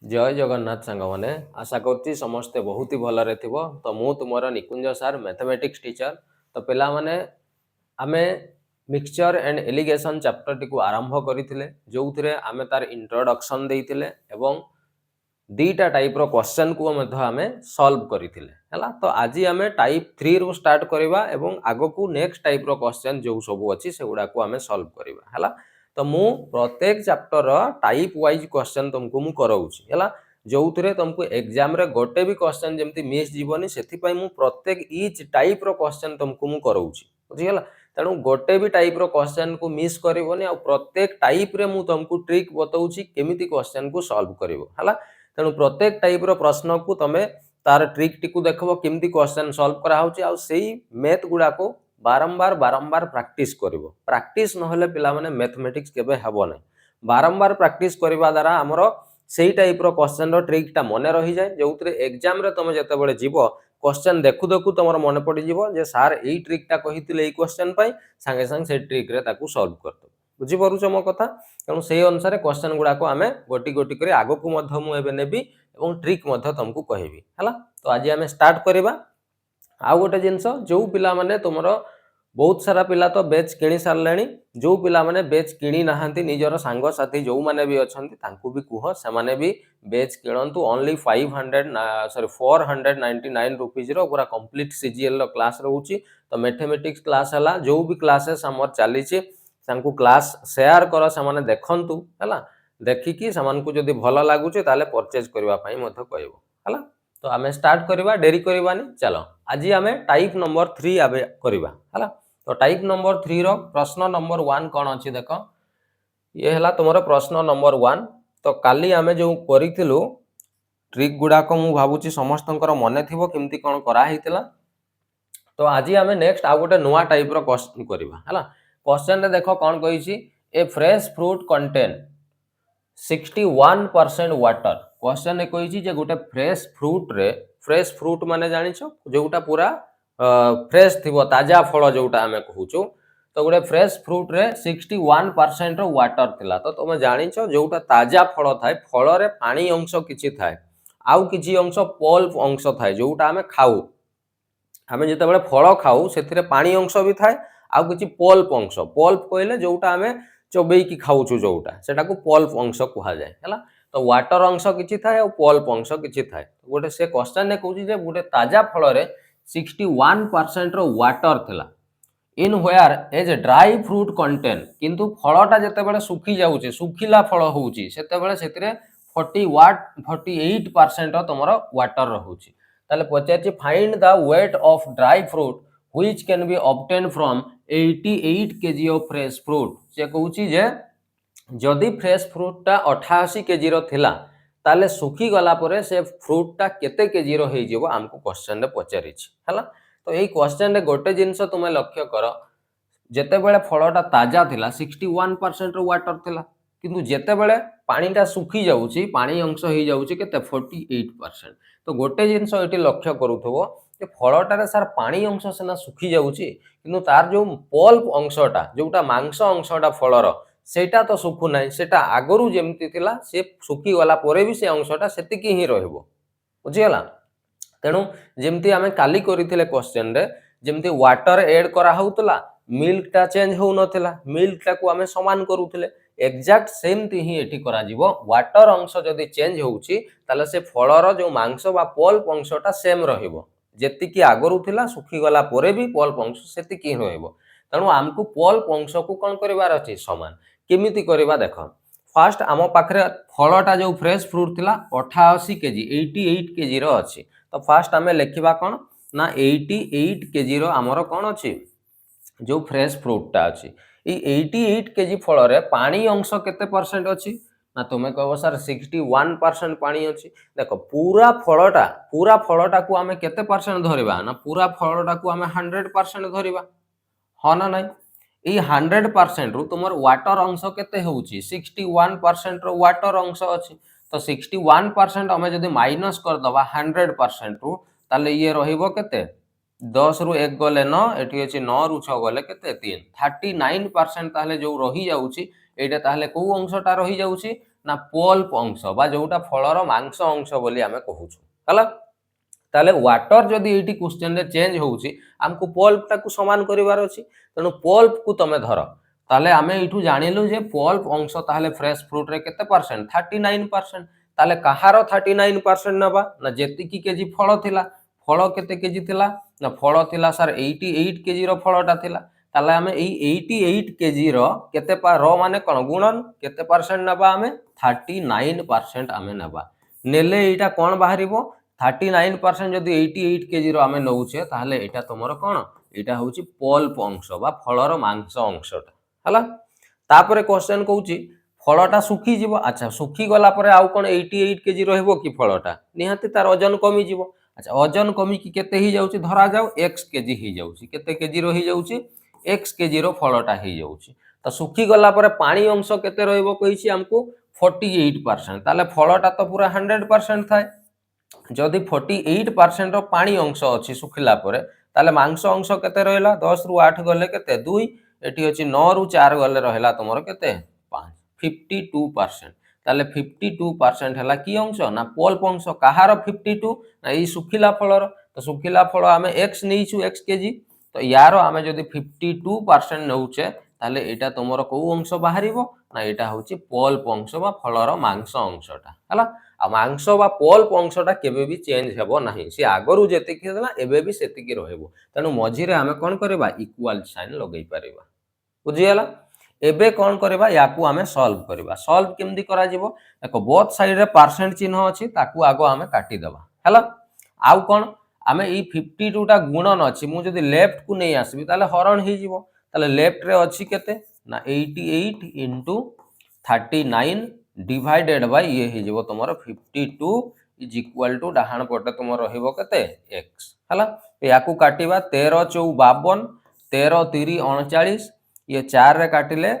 जय जगन्नाथ सांग मैंने आशा करुच्ची समस्ते बहुत ही भलरे थिबो। तो मु तुमर निकुंज सार मैथमेटिक्स टीचर। तो पिला माने आमे mixture and allegation chapter T को आरंभ करथिले जो थिरे आमे तार इंट्रोडक्शन देइथिले एवं दीटा टाइप रो क्वेश्चन को मध्य आमे सॉल्व करथिले हला। तो आज आमे टाइप 3 रो स्टार्ट करबा एवं आगो को नेक्स्ट टाइप रो क्वेश्चन जो सब अछि सेगुडा को आमे सॉल्व करबा हला। तो मु प्रत्येक चैप्टर टाइप वाइज क्वेश्चन तुमको मु कराउछि हला। जो थिरे तुमको एग्जाम रे गोटे भी क्वेश्चन जेमति मिस जीवनी सेथि पई मु प्रत्येक ईच टाइप रो क्वेश्चन तुमको मु कराउछि बुझि गेला। तेणु गोटे भी टाइप रो क्वेश्चन को मिस करबोनी आ प्रत्येक टाइप रे मु तुमको ट्रिक बताउछि केमिति क्वेश्चन को सॉल्व करबो हला। तेणु प्रत्येक टाइप रो प्रश्न को तमे तार ट्रिक टी को देखबो केमिति क्वेश्चन सॉल्व करा होछि आ सेही मैथ गुडा को बारंबार बारंबार प्रैक्टिस करिवो। प्रैक्टिस नहले पिला माने मैथमेटिक्स केबे हेबो नै। बारंबार प्रैक्टिस करबा द्वारा हमरो सेही टाइप रो क्वेश्चन रो ट्रिक टा मने रहि जाय जोउतरे एग्जाम रे तमे जते बेले जीवो क्वेश्चन देखु देखु तमरो मने पड़ि जीवो जे सर एई ट्रिक टा कहिथिले एई क्वेश्चन पई संगे संग से ट्रिक रे ताकू सॉल्व करतो। बुझि परुछ मो कथा। तेणु सेही अनुसार क्वेश्चन गुडा को आमे गोटी गोटी करी आगो को मध्य मु एबे नेबी एवं ट्रिक मध्य तुमको कहबी हला। तो आज आमे स्टार्ट करबा। आ गोटे जिंस जो पिला माने तुमरो बहुत सारा पिला तो बेच किणी सारलेनी जो पिला माने बेच किणी नाहांती निजर सांग साथी जो माने भी अछंती तांकू भी कुह से माने भी बेच किणंतु ओनली 499 रुपीज रो पूरा कंप्लीट सीजीएल रो क्लास रहउची। तो मैथमेटिक्स क्लास हला जो भी क्लासेस हमर चाली छि तांकू क्लास शेयर करो से माने देखंतु हला। देखि कि समान को जदी भलो लागुचे ताले परचेज करबा पई मथो कहबो हला। तो आमे स्टार्ट करबा डेरी करबानी चलो आज आमे टाइप नंबर 3 आबे करबा हला। तो टाइप नंबर 3 रो प्रश्न नंबर 1 कोन अछि देखो ये हला तुमरो प्रश्न नंबर 1। तो काली आमे जो करिथिलु ट्रिक गुडा को मु भाबुची समस्तंकर मने थिबो केमती कोन करा हितला। तो आज आमे नेक्स्ट आ गोटे नुवा टाइप रो क्वेश्चन करबा हला। क्वेश्चन रे देखो कोन कहिछि a fresh fruit contain 61% water. Question ने कहिछि जे गोटे फ्रेश फ्रूट माने जानिछो जोटा पूरा फ्रेश थिबो ताजा फल जोटा हमें कहूछु। तो गोटे फ्रेश फ्रूट रे 61% रो वाटर थिला। तो तुम जानिछो जोटा ताजा फल थाए फल रे पानी अंश किछि थाए आउ किछि अंश पल्प अंश थाए जोटा हमें खाऊ। हमें जते बेले फल खाऊ सेथिरे पानी अंश भी थाए आउ किछि पल्प अंश। पल्प कहले जोटा हमें चोबई की खाऊछु जोटा सेटा को पल्प अंश कहा जाय हला। तो वाटर अंश किछि थाए और पल्प अंश किछि थाए। गोटे से क्वेश्चन ने कहूछि जे गोटे ताजा फल रे 61% रो वाटर थिला in whereas dry fruit contain. किंतु फलटा जते बेले सुखी जाउछि सुखिला फल होउछि सेते बेले सेतिरे 48% तमरो वाटर रहउछि। ताले पचारछि find the weight of dry fruit which can be obtain from 88 kg of fresh fruit. से कहउछि जे जदि फ्रेश फ्रूटटा 88 केजी रो थिला ताले सुखी गला परे से फ्रूटटा केते केजी रो हेइ जेबो हमको क्वेश्चन रे पचारिछि हला। तो एई क्वेश्चन रे गोटे जिंस तुमे लक्ष्य कर जेते बेले फलटा ताजा थिला 61% रो वाटर थिला किंतु जेते बेले पानीटा सुखी जाउछि पानी अंश हेइ जाउछि केते 48%। तो गोटे जिंस एटी लक्ष्य करूथबो जे फलटा रे सर पानी अंश सेना सुखी जाउछि किंतु तार जो पल्प अंशटा जोटा मांस अंशटा फलर सेटा तो सुखु नै सेटा आगरु जेमति थिला से सुखी गला परे भी से अंशटा सेतिकी ही रहइबो बुझि गेला। तेणु जेमती आमे काली करिथिले क्वेश्चन रे जेमती वाटर ऐड करा होउतला मिल्क टा चेंज हो नथिला मिल्क टा को आमे समान करूथिले एग्जैक्ट सेमती ही एठी करा जिवो। वाटर अंश जदी चेंज होउची ताले से फलर जो मांस बा पल्प अंशटा सेम रहिबो जेतिकी आगरु थिला सुखी गला परे भी पल्प अंश सेतिकी ही रहइबो। तेणु हमकु पल्प अंश को कोन करिवार अछि समान केमिति करिवा देखो। फर्स्ट आम पाखरे फलटा जो फ्रेश फ्रूट थिला 88 केजी 88 केजी रो अछि। तो फर्स्ट आमे लिखिबा कोन ना 88 केजी रो हमरो कोन अछि जो फ्रेश फ्रूटटा अछि। ई 88 केजी फल रे पानी अंश केते परसेंट अछि ना तुमे कहबो सर 61% पानी अछि। देखो पूरा फलटा को आमे केते परसेंट धरिबा ना पूरा फलटा को आमे 100% धरिबा ह ना नै। ई 100% रु तुमर वाटर अंश केते होउची 61% रो वाटर अंश अछि। तो 61% हमें जदि माइनस कर दबा 100% रु ताले ये रहिबो केते 10 रु 1 गले 9 एठी अछि 9 रु 6 गले केते 3 39% ताले जो रही जाउची एटा ताले को अंशटा रही जाउची ना पल्प अंश बा जोटा फलर मांस अंश बोली आमे कहूछु हला ताले वाटर जदि एटी क्वेश्चन रे चेंज होउची हमको पल्प टाकू समान करिवार अछि तेणु पल्प को तमे धर ताले आमे एठू जानिलु जे पल्प अंश ताले फ्रेश फ्रूट रे केते परसेंट 39%। ताले कहार 39% नबा ना जेतिकी केजी फल थिला फल केते केजी थिला ना फल थिला सर 88 केजी रो फलटा थिला ताले आमे एई 88 केजी रो केते पा रो माने कोन गुणन केते परसेंट नबा आमे 39% आमे नबा नेले एटा कोन बाहरिबो 39% जदि 88 केजी रो आमे नउछे ताहले एटा तमरो कोन एटा होउची पल्प अंश बा फलर मांस अंशटा हला तापरे क्वेश्चन कहउची फलटा सुखी जीवो अच्छा सुखी गला परे आउ कोन 88 केजी रहबो कि फलटा निहाती तार वजन कमी जीवो अच्छा वजन कमी कि केते ही जाउची धरा जाउ x केजी ही जाउची केते केजी रो ही जाउची x केजी रो फलटा ही जाउची त सुखी गला परे पानी अंश केते रहबो कहिची हमकु 48% ताले फलटा तो पूरा 100% थाए जदि 48% रो पानी अंश अछि सुखिला परे ताले मांस अंश केते रहला 10 रु 8 गले केते 2 एठी अछि 9 रु 4 गले रहला तमरो केते 5 52% ताले 52% हला की अंश ना पल्प अंश कहार 52 ना ई सुखिला फलर तो सुखिला फल आमे x नेइछु x केजी तो यारो आमे जदि 52% नउचे ताले एटा तमरो को अंश बाहरिबो ना एटा होची पल्प अंश बा फलर मांस अंशटा हला आ मांस बा पल्प अंशटा केबे भी चेंज हेबो नाही से आगरु जेतिकी देला एबे भी सेतिकी रहबो तेनु मझिरे आमे कोन करबा इक्वल साइन लगै परिबा बुझियला एबे कोन करबा याकू आमे सॉल्व केमदी करा जिवो देखो बोथ साइड रे परसेंट चिन्ह अछि ताकू आगो आमे काटी देबा हला आउ कोन आमे ई 52 टा गुणन अछि मु जदि लेफ्ट को नै आसबी ताले हरण ही जिवो ताले लेफ्ट रे अछि केते ना 88 into 39 डिवाइडेड बाय ये ही जिवो तमरो 52 इज इक्वल टू डाहाण पटे तुम रहिबो केते x हला याकू काटिबा 13 4 52 13 3 39 ये 4 रे काटिले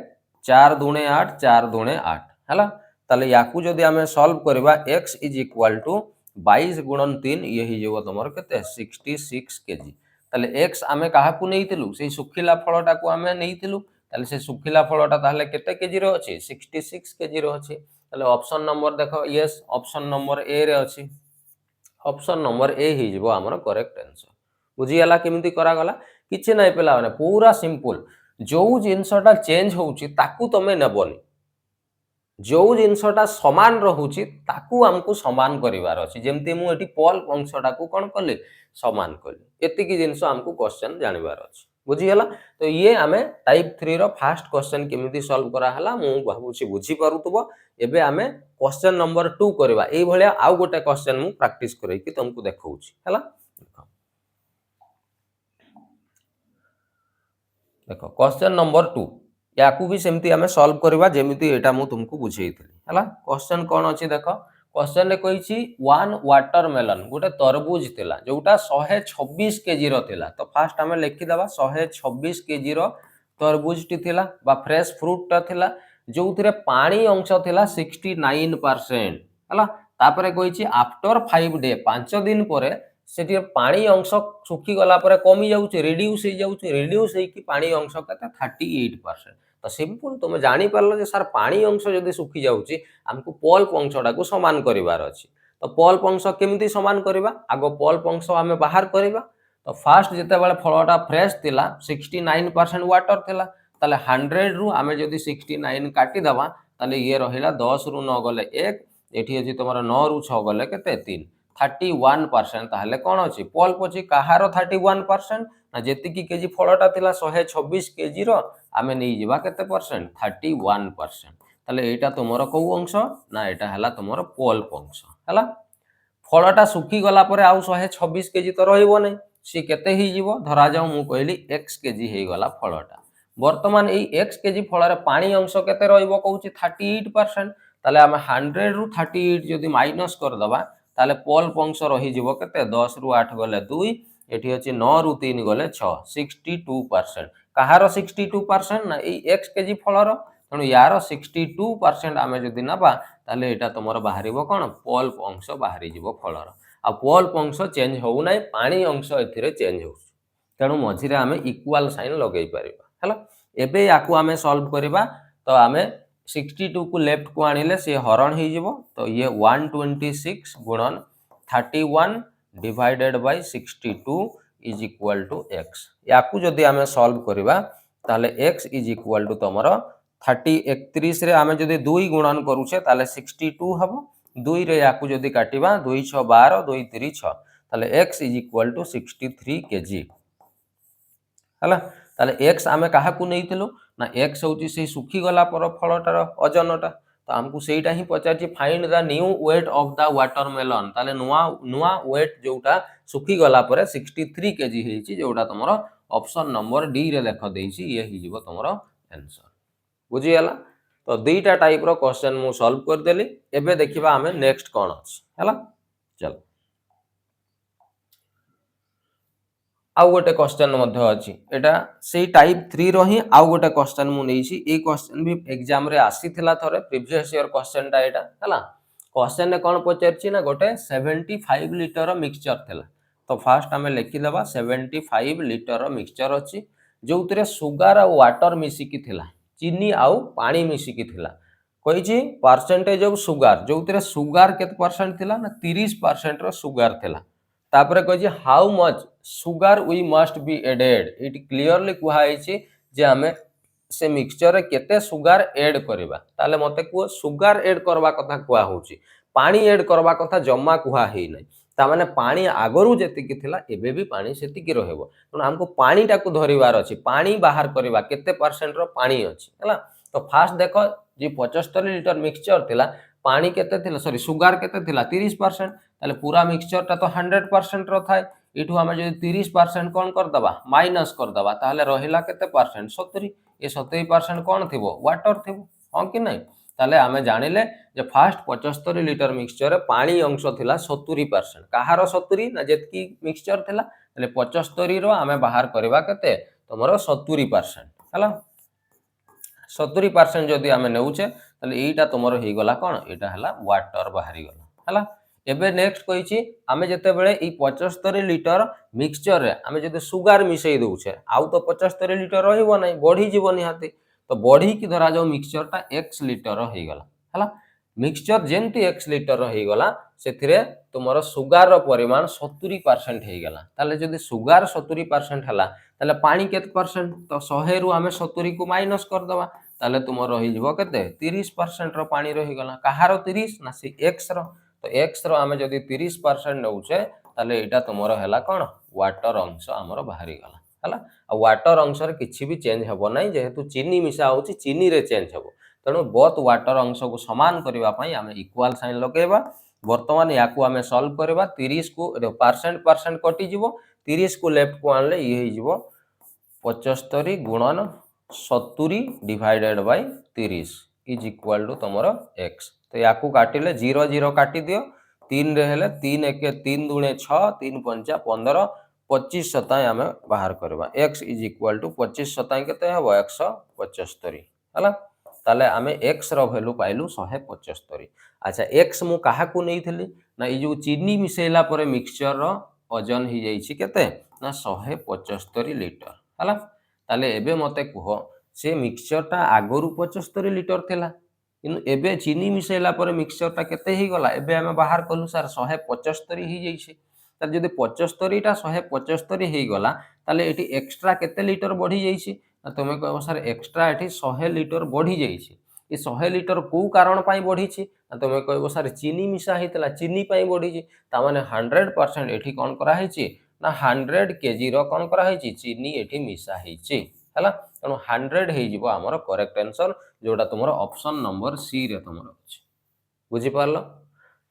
4 दुणे 8 4 दुणे 8 हला ताले याकू जदि आमे सॉल्व करबा x इज इक्वल टू 22 गुणन 3 ये ही जिवो तमरो केते 66 केजी ताले x आमे काहाकू नेइतिलु सेही सुखिला फलटा को आमे नेइतिलु ताले से सुखिला फलटा ताले केते केजी रो अछि 66 केजी रो अछि ताले ऑप्शन नंबर देखो यस ऑप्शन नंबर ए रे अछि ऑप्शन नंबर ए ही जिवो हमर करेक्ट आंसर बुझी गला केमिति करा गला किछि नै पेला माने पूरा सिंपल जो जिंसटा चेंज होउची ताकू तमे नेबोनी जो जिनसटा समान रहुची ताकू हमको समान करिवार अछि जेमति मु एठी पल्प अंशटा को कोन कले समान कले एतिकी जिंस हमको क्वेश्चन जानिवार अछि बुझी गला तो ये आमे टाइप 3 रो फर्स्ट क्वेश्चन केमिति सॉल्व करा हला मु भाबुची बुझी पारुतबो एबे आमे क्वेश्चन नंबर 2 करबा एई भलिया आउ गोटे क्वेश्चन मु प्रैक्टिस करै कि तुमको देखौची हला देखो क्वेश्चन नंबर 2 याकू भी सेमती आमे सॉल्व करबा जेमिति एटा मु तुमको बुझेइतली हला क्वेश्चन कोन अछि देखो क्वेश्चन रे कहिछि 1 वाटरमेलन गोटे तरबूज थिला जोटा 126 केजी रो थिला तो फर्स्ट आमे लिखि दबा 126 केजी रो तरबूज टी थिला बा फ्रेश फ्रूट टा थिला जोउथिरे पानी अंश थिला 69% हला तापरे कहिछि आफ्टर 5 डे 5 दिन परे सेठी पानी अंश सुखी गला परे कमी जाउछि रिड्यूस हे कि पानी अंश कते 38% तो सिंपल तुम जानी पारलो जे सर पानी अंश जदि सुखी जाउछि हमको पल्प अंशटा को समान करिवार अछि तो पल्प अंश केमिति समान करिवा आगो पल्प अंश हमें बाहर करिवा तो फास्ट जेते बेले फलटा फ्रेश थिला 69% वाटर थिला ताले 100 रु हमें जदि 69 काटी दबा ताले ये रहिला 10 रु 9 गले 1 एठी अछि तमरा 9 रु 6 गले केते 3 31% ताहले कोन अछि पल्प अछि कहार 31% ना जेतिकी केजी फलटा थिला 126 केजी रो आमे नै जिबा केते परसेंट 31% ताले एटा तुमरो को अंश ना एटा हला तुमरो पल्प अंश हला फलटा सुखी गला परे आउ 126 केजी तो रहइबो नै सी केते ही जिवो धरा जाऊ मु कहली x केजी हे गला फलटा वर्तमान एई x केजी फलरे पानी अंश केते रहइबो कहूची 38% ताले आमे 100 रु 38 जदि माइनस कर दबा ताले पल्प अंश रही जिवो केते 10 रु 8 गले 2 एठी अछि 9 रु 3 गले 6 62% कहार 62% ना एई x केजी फलर तणु यार 62% आमे जदि नबा ताले एटा तमरो बाहरिबो कोन पल्प अंश बाहरी जिवो फलर आ पल्प अंश चेंज हो नै पानी अंश एथिरे चेंज हो तणु मझिरे आमे इक्वल साइन लगै परिबा हला एबे याकू आमे सॉल्व करबा तो आमे 62 को लेफ्ट को आनिले से हरण हो जिवो तो ये 126 गुणन 31 divided by 62 is equal to x याकू जदि आमे सॉल्व करबा ताले x इज इक्वल टू तमरो 31 रे आमे जदि 2 गुणन करूछे ताले 62 हबो 2 रे याकू जदि काटिबा 2 6 12 2 3 6 ताले x is equal to 63 KG हला ताले x आमे काहा को नेइतिलु ना x होची से सुखी गला पर फलटार ओजनटा तो हमको सेटा ही पचारची find the new weight of the watermelon ताले नुआ नुआ वेट जोटा सुखी गला पर 63 केजी हेची जोटा तमरो ऑप्शन नंबर डी रे देख देइची ये ही जीवो तमरो आंसर बुझी हला तो दुईटा टाइप रो क्वेश्चन मु सॉल्व कर देली एबे देखिबा हमें नेक्स्ट कोन अछि हला चल आउ गोटे क्वेश्चन मध्य अछि एटा सेही टाइप 3 रो ही आउ गोटे क्वेश्चन मु नेइछि ए क्वेश्चन भी एग्जाम रे आसीथिला थरे प्रीवियस ईयर क्वेश्चन टा एटा हला क्वेश्चन ने कोन पचारछि ना गोटे 75 लीटर रो मिक्सचर थिला तो फास्ट हमें लिखि देबा 75 लीटर रो मिक्सचर अछि जोउतरे सुगर आ वाटर मिसी की थिला चीनी आउ पानी मिसी की थिला कहिछि परसेंटेज ऑफ सुगर जोउतरे सुगर केते परसेंट थिला ना 30% रो सुगर थिला तापरे कहिछि how much sugar we must be added it clearly कुहा हैछि जे हमें से मिक्सचर रे केते सुगर ऐड करबा ताले मते को सुगर ऐड करबा कथा कुहा होछि पानी ऐड करबा कथा जम्मा कुहा हेइ नै ता माने पानी आगरु जेति की थिला एबे भी पानी सेति की रहबो त हमको पानी टा को धरिवार अछि पानी बाहर करबा केते परसेंट रो पानी अछि हला तो फास्ट देखो जे 75 लीटर मिक्सचर थिला पानी केते थिला सॉरी सुगर केते थिला 30% ताले पूरा मिक्सचर टा तो 100% रो थाए इठु हमें जो 30% कोन कर दबा माइनस कर दबा ताले रहिला केते परसेंट 70 ए 70% कोन थिबो वाटर थिबो हां कि नै ताले हमें जानिले जे फास्ट 75 लीटर मिक्सचर रे पानी अंश थिला 70% काहारो 70 ना जेतकी मिक्सचर थिला ताले 75 रो हमें बाहर करबा केते तमरो 70% हला 70% जदि हमें नेउचे ताले एटा तमरो हे गला कोन एटा हला वाटर बाहरी गला हला एबे नेक्स्ट कहिछि आमे जते बेले ई 75 लीटर मिक्सचर रे आमे जते सुगर मिसई दउछे आउ तो 75 लीटर रहिबो नै बढ़ी जीवो निहाती तो बढ़ी की धरा जाओ मिक्सचर टा x लीटर हे गला हला मिक्सचर जेंती x लीटर हे गला सेथिरे तुमरो सुगर रो परिमाण 70% हे गला ताले जदि सुगर 70% हला ताले पानी केते परसेंट तो 100 रु आमे 70 को माइनस कर दबा ताले तुमरो रहि जीवो केते 30% रो पानी रहि गला काहारो 30 ना से x रो तो x रो आमे जदि 30% नउचे ताले एटा तुमरो हैला कोन वाटर अंश हमरो बाहरी गला हला आ वाटर अंश रे किछि भी चेंज हबो नै जेहेतु चीनी मिसा होची चीनी रे चेंज हबो तणो बोथ वाटर अंश को समान करबा पई आमे इक्वल साइन लगेबा वर्तमान याकू आमे सॉल्व करबा 30 को परसेंट कटि जीवो 30 को लेफ्ट को आनले ये हे जीवो 75 गुणन 70 divided by 30 is equal to तमरो x तो याकू काटिले 0 0 काटि दियो 3 रे हेले 3 1 3 दुणे 6 3 5 15 25 सताई आमे बाहर करबा x इज इक्वल टू 25 सताई केते हबो 175 हला ताले आमे x रो वैल्यू पाइलु 175 अच्छा x मु काहा को नै थली ना ई जो चीनी मिसेला परे मिक्सचर रो वजन ही जाई छी केते ना 175 लीटर हला ताले एबे मते कुह से मिक्सचर टा आगरु 75 लीटर थिला किनु एबे चीनी मिसेला परे मिक्सचर टा केते ही गला एबे हमें बाहर कलु सर 175 ही जाई छी त जदि 75 टा 175 ही गला ताले एटी एक्स्ट्रा केते लीटर बढ़ी जाई छी तुमे कहबो सर एक्स्ट्रा एटी 100 लीटर बढ़ी जाई छी ए 100 लीटर को कारण पाई बढ़ी छी तुमे कहबो सर चीनी मिसा हितला चीनी पाई बढ़ी छी ता माने 100% एठी कोन करा है छी ना 100 केजी रो कोन करा है छी चीनी एठी मिसा है छी हला तनो 100 हे जिवो हमर करेक्ट आंसर जोटा तुमरो ऑप्शन नंबर सी रे तुमरो अछि बुझी पारलो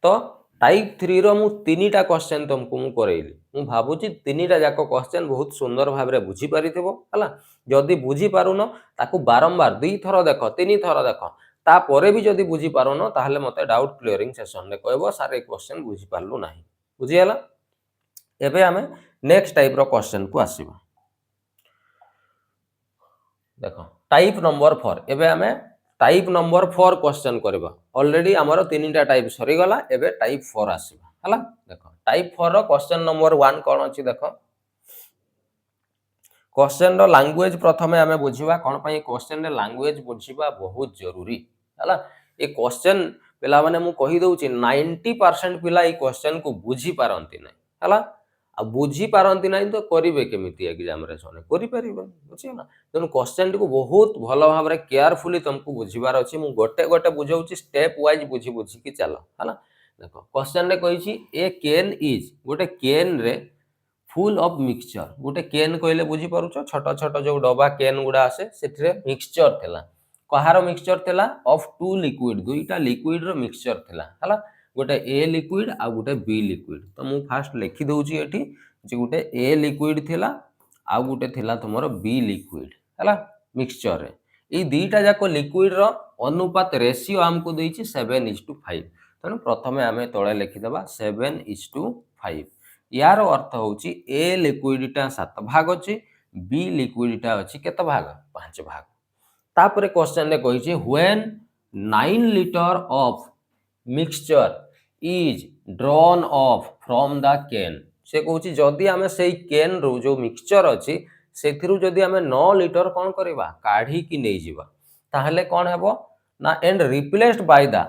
तो टाइप 3 रो मु तीनीटा क्वेश्चन तुमको मु करेइली मु भाबुची तीनीटा जाको क्वेश्चन बहुत सुंदर भाबरे बुझी पारिथिबो हला जदी बुझी पारुनो ताकू बारंबार दुई थरो देखो तीनी थरो देखो ता परे भी जदी बुझी पारुनो ताहले मते डाउट क्लियरिंग सेशन रे कहबो सारे क्वेश्चन बुझी पारलु नाही बुझी हला एबे हमें नेक्स्ट टाइप रो क्वेश्चन को आसीबा देखो टाइप नंबर 4 एबे हमें टाइप नंबर 4 क्वेश्चन करबा ऑलरेडी हमरो तीनटा टाइप सरी गला एबे टाइप 4 आसीबा हला देखो टाइप 4 रो क्वेश्चन नंबर 1 कोन अछि देखो क्वेश्चन रो लैंग्वेज प्रथमे हमें बुझिबा कोन पई क्वेश्चन रे लैंग्वेज बुझिबा बहुत जरूरी है ये क्वेश्चन पिला माने मु कहि दउची 90% पिला ये क्वेश्चन को बुझी पारंती नै हला आ बुझी पारंती नै तो करिवे केमिति एग्जाम रे सोने करि परिबे बुझियो ना तेनु क्वेश्चन को बहुत भलो भाव रे केयरफुली तुमको बुझीबार अछि मु गोटे गोटे बुझाउची स्टेप वाइज बुझी बुझी की चलो हला देखो क्वेश्चन रे कहिची ए केन इज गोटे केन रे फुल ऑफ मिक्सचर गोटे केन कहले बुझी पारुछ छोट छोट जो डबा केन गुडा आसे सेठरे मिक्सचर थिला कहार मिक्सचर थिला ऑफ टू लिक्विड दुईटा लिक्विड रो मिक्सचर थिला हला गोटे ए लिक्विड आ गोटे बी लिक्विड तो मु फास्ट लिखि दउची एठी जे गोटे ए लिक्विड थिला आ गोटे थिला तुमरो बी लिक्विड हला मिक्सचर रे ए दुईटा जाको लिक्विड रो अनुपात रेशियो हमको देइची 7:5 तेणु प्रथमे आमे तळे लिखि दबा 7:5 यार अर्थ होची ए लिक्विडटा 7 भाग अछि बी लिक्विडटा अछि केते भाग 5 भाग तापरे क्वेश्चन रे कहिछि when 9 litre of mixture is drawn off from the can से कहूची जदि आमे सेई कैन रो जो मिक्सचर अछि सेथिरु जदि आमे 9 लीटर कोन करबा काढी की नै जिबा ताहले कोन हेबो ना and replaced by the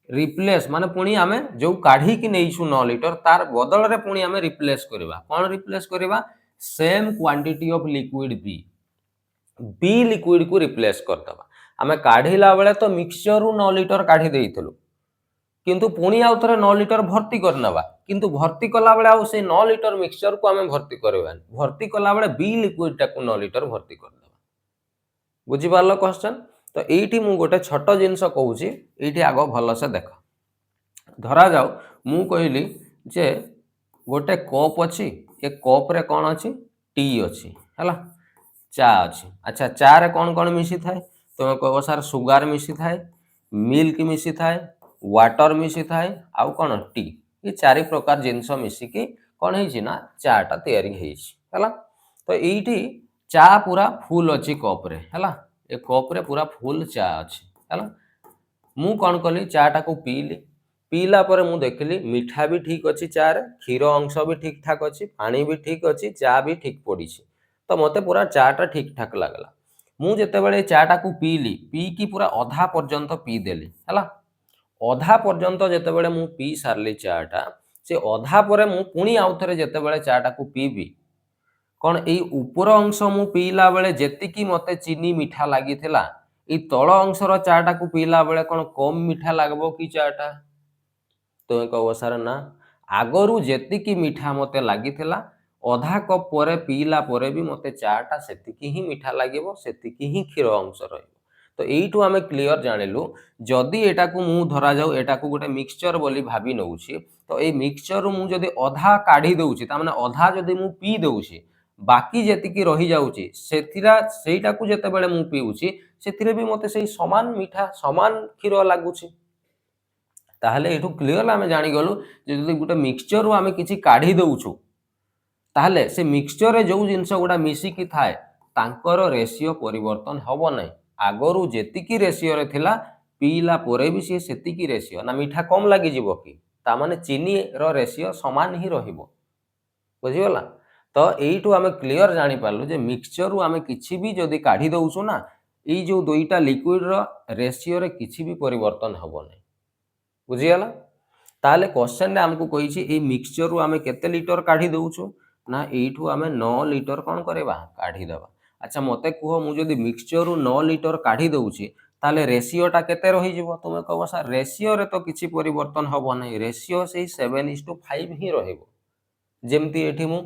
replace माने पुणी आमे जो काढी की नैछु 9 लीटर तार बदल रे पुणी आमे रिप्लेस करबा कोन रिप्लेस करबा same quantity of liquid B liquid को रिप्लेस कर दबा आमे काढीला बेले तो मिक्सचर रु 9 लीटर काढी देइथलु किंतु पुणी आउ थरे 9 लीटर भर्ती करनबा किंतु भर्ती कला बेले आउ से 9 लीटर मिक्सचर को आमे भर्ती करबा भर्ती कला बेले बी लिक्विड टा को 9 लीटर भर्ती कर दबा बुझी पारलो क्वेश्चन तो एठी मु गोटे छोट जिंस कहूची एठी आगो भलो से देख धरा जाओ मु कहली जे गोटे कप अछि ए कप रे कोन अछि टी अछि हला चा अछि अच्छा चा रे कोन कोन मिसी थाए तुम कहबो सर सुगर मिसी थाए मिल्क मिसी थाए वाटर मिसी थाए आउ कोन टी ये चारि प्रकार जिंस मिसी की कोन हेछि ना चा टा तयारी हेछि हला तो एठी चा पूरा फुल अछि कप रे हला ए कप रे पूरा फुल चा अछि हला मु कोन कली चा टा को पीली पीला पर मु देखली मीठा भी ठीक अछि चा रे क्षीर अंश भी ठीक ठाक अछि पानी भी ठीक अछि चा भी ठीक पड़ी छी तो मते पूरा चा टा ठीक ठाक लागला मु जते बेले चा टा को पीली पी की पूरा आधा पर्यंत पी देली हला आधा पर्यंत जते बेले मु पी सारली चा टा से आधा परे मु पुणी आउ थरे जते बेले चा टा को पीबी कोन एई ऊपर अंश मु पीला बेले जेति की मते चीनी मीठा लागि थिला ए तळ अंश रो चा टा को पीला बेले कोन कम मीठा लागबो की चा टा तो कहबो सर ना आगरु जेति की मीठा मते लागि थिला आधा कप परे पीला परे भी मते चा टा सेति की ही मीठा लागिबो सेति की ही क्षीर अंश रहइबो तो एइठु आमे क्लियर जानिलु जदि एटा को मु धरा जाऊ एटा को गोटे मिक्सचर बोली भाबी नउची तो ए मिक्सचर रु मु जदि आधा काढी दउची ता माने आधा जदि मु पी दउची बाकी जेति की रही जाउची सेथिरा सेइटा को जते बेले मु पीउची सेथिरे भी मते सेई समान मीठा समान क्षीर लागुची ताहले एठु क्लियर आमे जानि गलु जे जदि गोटे मिक्सचर रु आमे किछि काढी दउछु ताहले से मिक्सचर रे जो जिंस गुडा मिसी की थाए तांकर रेशियो परिवर्तन हबो नै आगरु जेति की रेशियो रे थिला पीला परे भी से सेति की रेशियो ना मीठा कम लागि जिवो की ता माने चीनी रो रेशियो समान ही रहिबो बुझी गला तो एइठु आमे क्लियर जानि पारलु जे मिक्सचर रु आमे किछि भी जदि काढी दउछु ना ई जो दुईटा लिक्विड रो रेशियो रे किछि भी परिवर्तन हबो नै बुझी गला ताले क्वेश्चन रे हमको कहिछि ए मिक्सचर रु आमे केते लीटर काढी दउछु ना एइठु आमे 9 लीटर कोन करबा काढी दबा अच्छा मते कुहो मु जदि मिक्सचर रु 9 लीटर काढी दउछि ताले रेशियो टा केते रहि जिवो तुमे कहबो सर रेशियो रे तो किछि परिवर्तन हबो नै रेशियो सेही 7:5 ही रहिबो जेमती एठी मु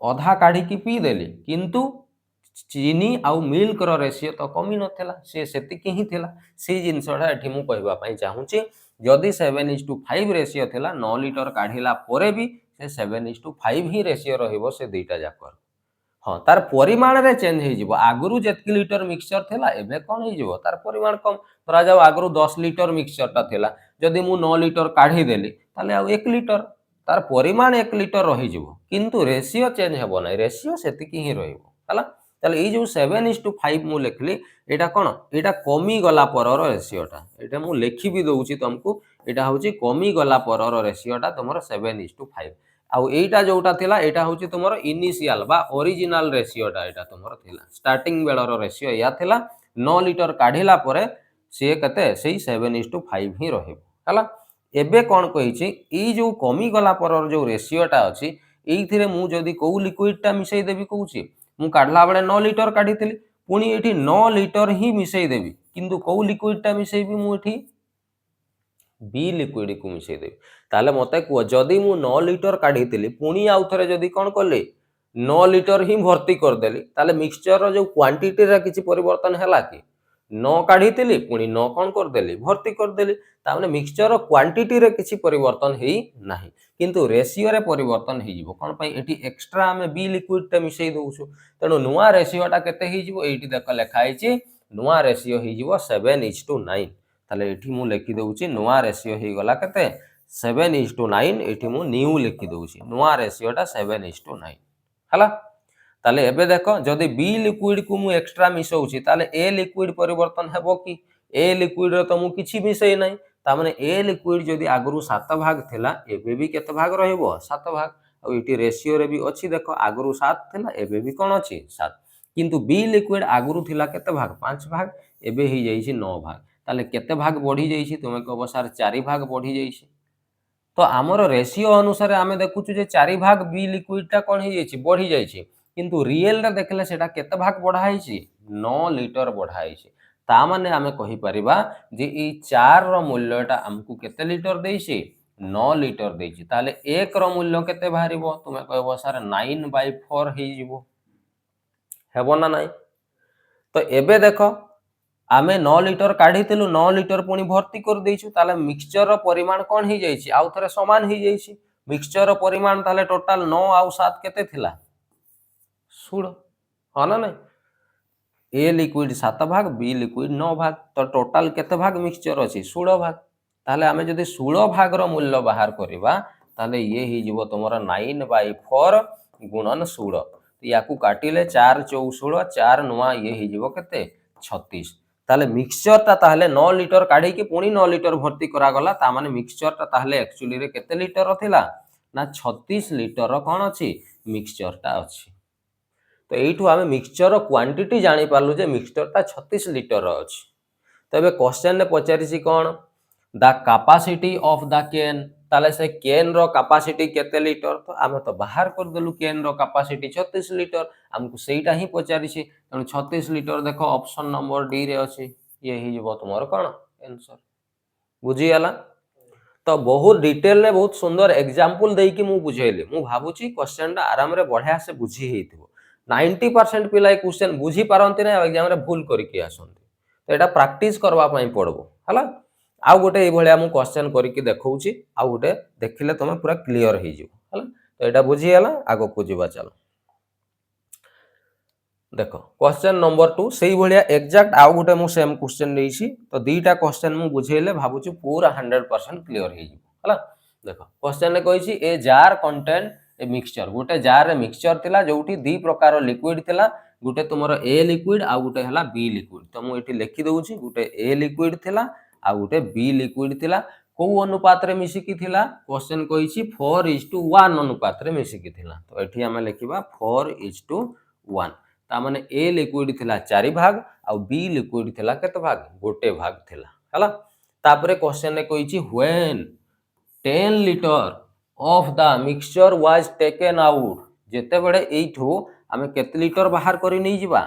आधा काढी की पी देली किंतु चीनी आउ मिल्क रो रेशियो तो कमी नथिला से सेति की ही थिला से जिंसडा एठी मु कहबा पई चाहूची जदि 7:5 रेशियो थिला 9 लीटर काढिला परे भी से 7:5 ही रेशियो रहिबो से दुईटा जाकर हाँ तार परिमाण रे चेंज हो जिवो आगुरु जेतकी लीटर मिक्सचर थिला एबे कोन हो जिवो तार परिमाण कम धरा जाओ आगुरु 10 लीटर मिक्सचर ता थिला जदि मु 9 लीटर काढी देली ताले आ 1 लीटर तार परिमाण 1 लीटर रहि जिवो किंतु रेशियो चेंज हेबो नै रेशियो सेति की ही रहिबो हला ताले ए जो 7:5 मु लिखली एटा कोन एटा कमी गला परर रेशियोटा एटा मु लिखि भी दउची तुमको एटा होची कमी गला परर रेशियोटा तुमरो 7:5 आउ एटा जोटा थिला एटा होची तुमरो इनिशियल बा ओरिजिनल रेशियोटा एटा तुमरो थिला स्टार्टिंग बेलर रेशियो या थिला 9 लीटर काढिला परे सी केते सेई 7:5 ही रहइबो हला। एबे कोन कहिछि ई जो कमी गला पर जो रेशियोटा अछि एइथिरे मु जदि को लिक्विडटा मिसई देबी कहूछि मु काढला बेले 9 लिटर काढिथिली पुणी एठी 9 लिटर ही मिसई देबी किंतु को लिक्विडटा मिसईबी मु एठी बी लिक्विड को मिसई देबी ताले मते कुह जदि मु 9 लिटर काढिथिली पुणी आउ थरे जदि कोन करले 9 लिटर ही भर्ती कर देली ताले मिक्सचर रो जो क्वांटिटी रा किछि परिवर्तन हैला कि 9 काढिथिली पुणी 9 कोन कर देली भर्ती कर देली तामाने मिक्सचर रो क्वांटिटी रे किछि परिवर्तन हेई नाही किंतु रेशियो रे परिवर्तन हेई जिवो कोन पई एठी एक्स्ट्रा हमें बी लिक्विड टा मिसई दोउछु तेनु नुवा रेशियोटा केते हेई जिवो एठी देख लेखा आइछि नुवा रेशियो हेई जिवो 7:9 ताले एठी मु लिखि दोउछि नुवा रेशियो हेई गला केते 7:9 एठी मु न्यू लिखि दोउछि नुवा रेशियोटा 7:9 हला ताले एबे देखो जदि बी लिक्विड को मु एक्स्ट्रा मिसौछि ताले ए लिक्विड परिवर्तन हेबो कि ए लिक्विड रो तो मु किछि मिसई नै ता माने ए लिक्विड जदि आगरु 7 भाग थिला एबे भी केते भाग रहइबो 7 भाग आ इटी रेशियो रे भी अछि देखो आगरु 7 थिला एबे भी कोन अछि 7 किंतु बी लिक्विड आगरु थिला केते भाग 5 भाग एबे ही जाईछि 9 भाग ताले केते भाग बढ़ी जाईछि तुमे कहबो सर 4 भाग बढ़ी जाईछि तो आमर रेशियो अनुसार आमे देखुछु जे 4 भाग बी लिक्विडटा कोन हे जाईछि बढ़ी जाईछि किंतु रियल रा देखले सेटा केते भाग बढ़ाइछि 9 लिटर बढ़ाइछि ता माने आमे कहि परिबा जे ई 4 रो मूल्यटा हमकु केते लिटर देइछि 9 लिटर देइछि ताले 1 रो मूल्य केते बाहरिबो तुमे कहबो सर 9/4 हे जिवो हेबो ना नाही तो एबे देखो आमे 9 लिटर काढिथिलु 9 लिटर पुणी भर्ती कर देइछु ताले मिक्सचर रो परिमाण कोन हे जाईछि आउ थरे समान हे जाईछि मिक्सचर रो परिमाण ताले टोटल 9 आउ 7 केते थिला 16 हा ना नाही ए लिक्विड 7 भाग बी लिक्विड 9 भाग तो टोटल केते भाग मिक्सचर अछि 16 भाग ताले आमे जदि 16 भाग रो मूल्य बाहर करिबा ताले ये ही जिवो तमरा 9/4 गुणन 16 तो याकू काटिले 4 4 16 4 नुआ ये ही जिवो केते 36 ताले मिक्सचर ता ताले 9 लिटर काढी कि पुणी 9 लिटर भर्ती करा गला ता माने मिक्सचर ता ताले एक्चुअली रे केते लिटर थिला ना 36 लिटर कोन अछि मिक्सचर ता अछि तो एठू आमे मिक्सचर रो क्वांटिटी जानि पारलु जे मिक्सचर ता 36 लिटर अछि तबे क्वेश्चन ने पचारिछि कोन the capacity of the can ताले से कैन रो कैपेसिटी केते लिटर तो आमे तो बाहर कर देलु कैन रो कैपेसिटी 36 लिटर हमकु सेटा ही पचारिछि तनु 36 लिटर देखो ऑप्शन नंबर डी रे अछि ये ही जबो तुमर कोन आंसर बुझी आला तो बहुत डिटेल रे बहुत सुंदर एग्जांपल देई कि मु बुझेले मु भाबुची क्वेश्चन ता आराम रे बढ़िया से बुझी हेइथिबो 90% पिला ए क्वेश्चन बुझी पारंती ना एग्जाम रे भूल करिकि आसंती तो एटा प्रैक्टिस करबा पई पड़बो हला आउ गोटे ए भलिया मु क्वेश्चन करिकि देखौची आउ गोटे देखिले तमे पूरा क्लियर हे जिवो हला तो एटा बुझी आला आगो को जिबा चलो देखो क्वेश्चन नंबर 2 सेही भलिया एग्जैक्ट आउ गोटे मु सेम क्वेश्चन देइछि तो दीटा क्वेश्चन मु बुझेले भाबुची पूरा 100% क्लियर हे जिवो हला देखो क्वेश्चन ने कहिछि a jar contain a mixture गोटे जार रे मिक्सचर थिला जोठी दी प्रकार लिक्विड थिला गोटे तुमरो ए लिक्विड आ गोटे हला बी लिक्विड तो मु एठी लिखि दउछि गोटे ए लिक्विड थिला आ गोटे बी लिक्विड थिला को अनुपात रे मिसि की थिला क्वेश्चन कहिछि 4:1 अनुपात रे मिसि की थिला तो एठी हमें लिखिबा 4:1 ता माने ए लिक्विड थिला 4 भाग आ बी लिक्विड थिला केते भाग गोटे भाग थिला हला तापरे क्वेश्चन ने कहिछि when 10 litre of the mixture was taken out जेते बेडे एठू हमें केते लिटर बाहर करी नै जिबा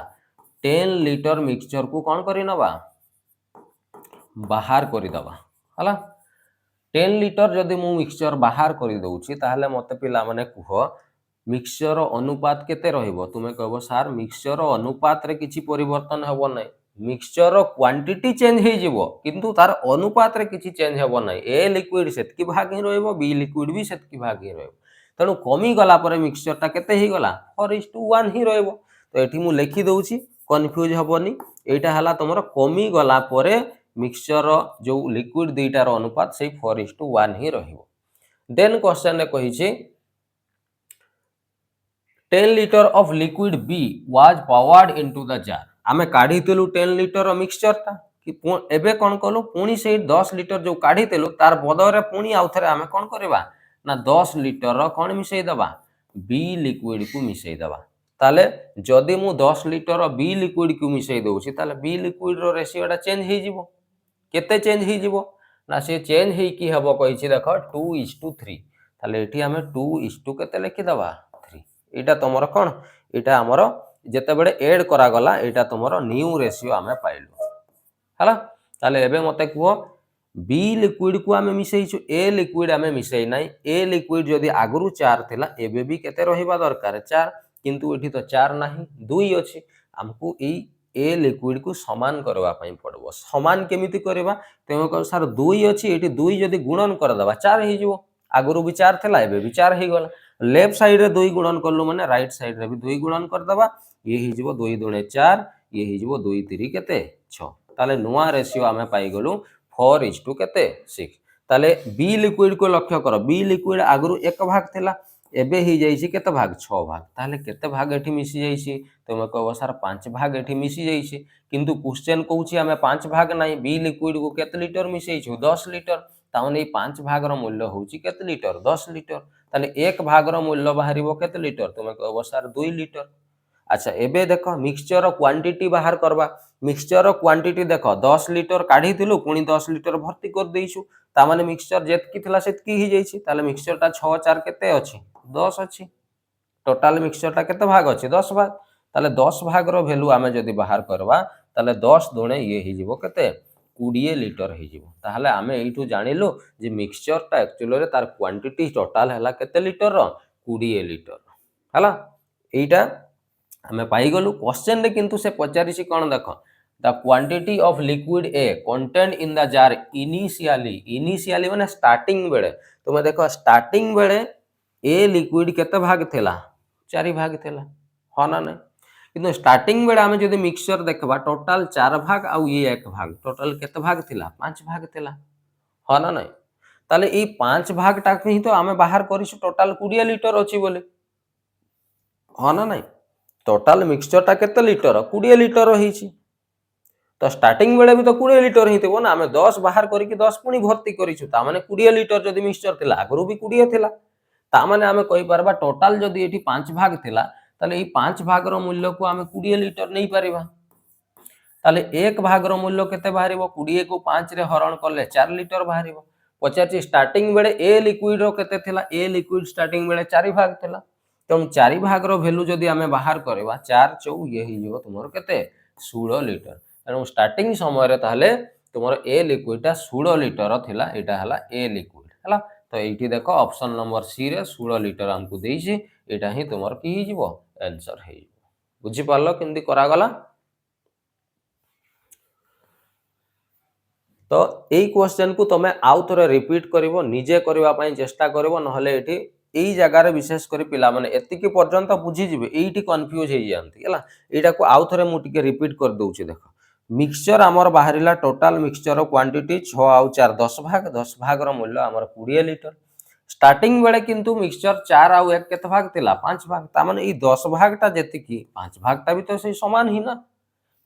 10 लिटर मिक्सचर को कोन करी नबा बाहर करी दबा हला 10 लिटर जदि मु मिक्सचर बाहर करी दउछि ताहले मते पिला माने कुह मिक्सचर अनुपात केते रहइबो तुमे कहबो सर मिक्सचर अनुपात रे किछि परिवर्तन हेबो नै मिक्सचर क्वांटिटी चेंज हे जिवो किंतु तार अनुपात रे किछि चेंज हेबो नै ए लिक्विड सेतकी भाग ही रहइबो बी लिक्विड भी सेतकी भाग ही रहइबो तणु कमी गला परे मिक्सचर ता केते ही गला 4:1 ही रहइबो तो एठी मु लिखि दउछि कंफ्यूज हबोनी एटा हला तमरो कमी गला परे मिक्सचर जो लिक्विड दीटार अनुपात से 4:1 ही रहिबो देन क्वेश्चन ने कहिछि 10 litre of liquid B was poured into the jar आमे काढितेलु 10 लिटर मिक्सचर ता कि एबे कोन कलो पुणी से 10 लिटर जो काढितेलु तार बदरे पुणी आउथरे आमे कोन करबा ना 10 लिटर कोन मिसई दबा बी लिक्विड को मिसई दबा ताले जदि मु 10 लिटर बी लिक्विड को मिसई दउछि ताले बी लिक्विड रो रेशियोटा चेंज हे जिवो केते चेंज हो जीवो ना से चेंज हे कि हबो कहिछि देखो 2:3 ताले एठी हमें 2:2 केते लिखि दबा 3 एटा तमरो कोन एटा हमरो जेते बेडे ऐड करा गला एटा तमरो न्यू रेशियो हमें पाइलु हला ताले एबे मते कुहो बी लिक्विड को आमे मिसेइछु ए लिक्विड आमे मिसेइ नाइ ए लिक्विड जदी आगरु 4 थिला एबे भी केते रहिबा दरकार 4 किंतु एठी तो 4 नाही 2 अछि हमकु ए ए लिक्विड को समान करवा पई पड़बो समान केमिति करबा तेम को सर 2 अछि एठी 2 जदी गुणन कर दबा 4 हे जिवो आगरु भी 4 थिला एबे भी 4 हे गला लेफ्ट साइड रे 2 गुणन करलु माने राइट साइड रे भी 2 गुणन कर दबा ये हे जिवो 2 दुणे 4 ये हे जिवो 2 3 केते 6 ताले नुवा रेशियो आमे पाई गलु 4:6 केते 6 ताले बी लिक्विड को लक्ष्य करो बी लिक्विड आगरु एक भाग थिला एबे ही जाइछि केते भाग 6 भाग ताले केते भाग एठी मिसी जाइछि तुमे कहबो सर 5 भाग एठी मिसी जाइछि किंतु क्वेश्चन कहउछि हमें 5 भाग नाही बी लिक्विड को केते लीटर मिसेइछु 10 लीटर ताउने 5 भाग रो मूल्य होउछि केते लीटर 10 लीटर ताले एक भाग रो मूल्य बाहरिबो केते लीटर तुमे कहबो सर 2 लीटर अच्छा एबे देखो मिक्सचर रो क्वांटिटी बाहर करबा मिक्सचर रो क्वांटिटी देखो 10 लीटर काढी थिलु पुनी 10 लीटर भर्ती कर देइछु ता माने मिक्सचर जेतकी थिला सेतकी ही जाइछि ताले मिक्सचर ता 6 4 केते अछि 10 अछि टोटल मिक्सचर ता केते भाग अछि 10 भाग ताले 10 भाग रो वैल्यू आमे जदी बाहर करबा ताले 10 दुणे ये ही जिवो केते 20 लीटर ही जिवो ताहले आमे एइठु जानिलु जे मिक्सचर ता एक्चुअली रे तार क्वांटिटी टोटल हला केते लीटर रो 20 लीटर हला एइटा हमें पाई गलु क्वेश्चन रे किंतु से पचारिछि कोन देखो the quantity of liquid a content in the jar initially माने स्टार्टिंग बेले तुमे देखो स्टार्टिंग बेले ए लिक्विड केते भाग थिला 4 भाग थिला हो ना नै किंतु स्टार्टिंग बेले हमें जदी मिक्सचर देखबा टोटल 4 भाग आ ये एक भाग टोटल केते भाग थिला 5 भाग थिला हो ना नै ताले ई 5 भाग टा ही तो हमें बाहर करिसु टोटल 20 लीटर अछि बोले हो ना नै टोटल मिक्सचर टा केते लीटर 20 लीटर होईछि तो स्टार्टिंग बेले भी तो 20 लीटर हिथिबो ना हमें 10 बाहर करिकि 10 पुनी भर्ती करिछु ता माने 20 लीटर जदी मिक्सचर थिला आगरु भी 20 थिला ता माने हमें कहि परबा टोटल जदी एठी 5 भाग थिला ताले ई 5 भाग रो मूल्य को हमें 20 लीटर नै परिबा ताले एक भाग रो मूल्य केते बाहरिबो 20 को 5 रे हरण करले 4 लीटर बाहरिबो पचाची स्टार्टिंग बेले ए लिक्विड रो केते थिला ए लिक्विड स्टार्टिंग बेले 4 भाग थिला तेणु 4 भाग रो वैल्यू जदी हमें बाहर करबा 4 4 ये ही जीवो तुमरो केते 16 लीटर तेणु स्टार्टिंग समय रे ताहले तुमरो ए लिक्विड ता 16 लीटर थिला एटा हला ए लिक्विड हला तो एठी देखो ऑप्शन नंबर सी रे 16 लीटर हमकु देइछि एटा ही तुमरो की ही जीवो आंसर हे बुझी पारलो किंदी करा गला तो एई क्वेश्चन को तमे आउ थोरे रिपीट करिवो निजे करबा पई चेष्टा करिवो नहले एठी एई जगह रे विशेष करी पिला माने एतिकी पर्यंत बुझी जिवे एइठी कंफ्यूज हे जानती हला एटा को आउ थरे मु टिके रिपीट कर दोउची देखो मिक्सचर हमर बाहरिला टोटल मिक्सचर रो क्वांटिटी 6 आउ 4 10 भाग रो मूल्य हमर 20 लीटर स्टार्टिंग बेले किंतु मिक्सचर 4 आउ 1 केते भाग थिला 5 भाग ता माने ई 10 भाग ता जेतिकी 5 भाग ता भी तो सही समान ही ना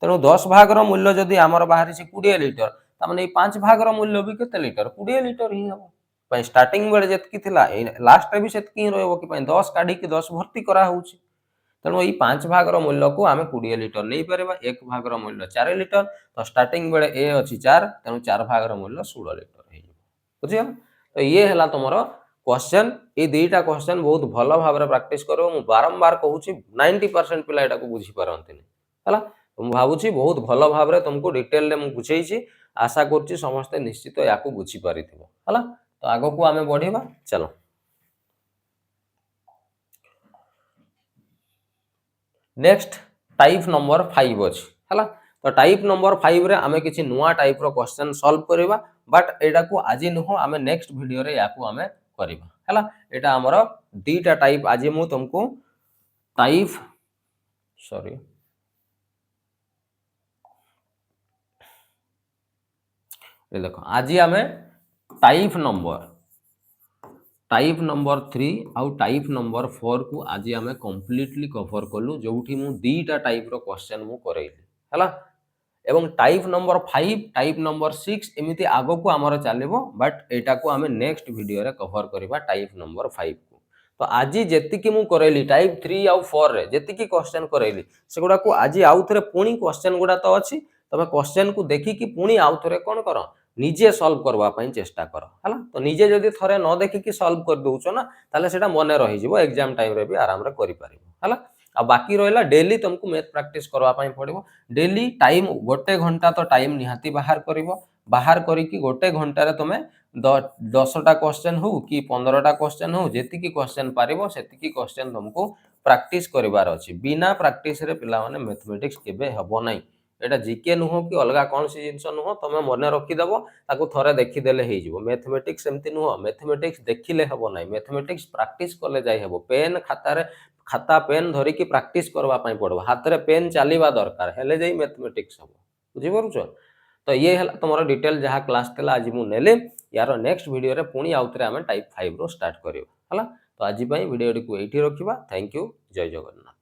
तेणु 10 भाग रो मूल्य जदी हमर बाहरी से 20 लीटर ता माने ई 5 भाग रो मूल्य भी केते लीटर 20 लीटर ही हबो पई स्टार्टिंग बेले जेतकी थिला ए लास्ट रे भी सेतकी ही रहबो कि पई 10 काढी कि 10 भर्ती करा होउची तेणु ई 5 भाग रो मूल्य को आमे 20 लीटर नै परबा एक भाग रो मूल्य 4 लीटर तो स्टार्टिंग बेले ए अछि 4 तेणु 4 भाग रो मूल्य 16 लीटर हे बुझिया तो ये हला तमरो क्वेश्चन ए दुईटा क्वेश्चन बहुत भलो भाबरे प्रैक्टिस करो मु बारंबार कहूची 90% पिला एटा को बुझी पारंतिनी हला तो मु भाबुची बहुत भलो भाबरे तुमको डिटेल ले मु बुझेइची आशा करची समस्त निश्चित याकू बुझी पारिथिबो हला तो आगो को आमे बढ़िबा चलो नेक्स्ट टाइप नंबर 5 अछि हला तो टाइप नंबर 5 रे आमे किछि नुवा टाइप रो क्वेश्चन सॉल्व करिबा बट एटा को आजि नुहो आमे नेक्स्ट वीडियो रे याकू आमे करिबा हला एटा हमरो दीटा टाइप आजि मु तुमको टाइप सॉरी ये देखो आजि आमे टाइप नंबर 3 आउ टाइप नंबर 4 को आज आमे कंप्लीटली कवर कलु जोठी मु दीटा टाइप रो क्वेश्चन मु करैली हला एवं टाइप नंबर 5 टाइप नंबर 6 एमिति आगो को हमर चलेबो बट एटा को हमें नेक्स्ट वीडियो रे कवर करबा टाइप नंबर 5 को तो आज जेति कि मु करैली टाइप 3 आउ 4 रे जेति कि क्वेश्चन करैली सेगुडा को आज आउ थरे पुणी क्वेश्चन गुडा तो अछि तबे क्वेश्चन को देखिकी पुणी आउ थरे कौन कर निजे सॉल्व करवा पई चेष्टा कर हला तो निजे जदी थरे न देखिकी सॉल्व कर दउछो ना ताले सेटा मने रहि जिवो एग्जाम टाइम रे भी आराम रे करि परिबो हला आ बाकी रहिला डेली तुमको मैथ प्रैक्टिस करवा पई पड़िबो डेली टाइम गोटे घंटा तो टाइम निहाती बाहर करिवो बाहर करिकी गोटे घंटा रे तुमे 10टा क्वेश्चन हो कि 15टा क्वेश्चन हो जेतिकी क्वेश्चन पारिबो सेतिकी क्वेश्चन तुमको प्रैक्टिस करिवार अछि बिना प्रैक्टिस रे पिला माने मैथमेटिक्स केबे हबो नै एटा जीके नुहो कि अलगा कौन सी जिंस नुहो तुम मन रखिदेव ताकू थरे देखीदेले हो मैथमेटिक्स एमती नुह मैथमेटिक्स देखिले हम ना मैथमेटिक्स प्रैक्टिस कले जाई हेबो पेन खाता पेन धरिकी प्रैक्टिस करबा पई पड़ो हाथ रे पेन चलीबा दरकार हेले जाई मैथमेटिक्स हम बुझी पारुछ तो ये है तुम डिटेल जहाँ क्लास थी आज मुझे नेली यार नेक्स्ट वीडियो रे पुणी आउ थे आम टाइप 5 रो स्टार्ट करियो हला तो आज वीडियो को ये रखा थैंक यू जय जगन्नाथ।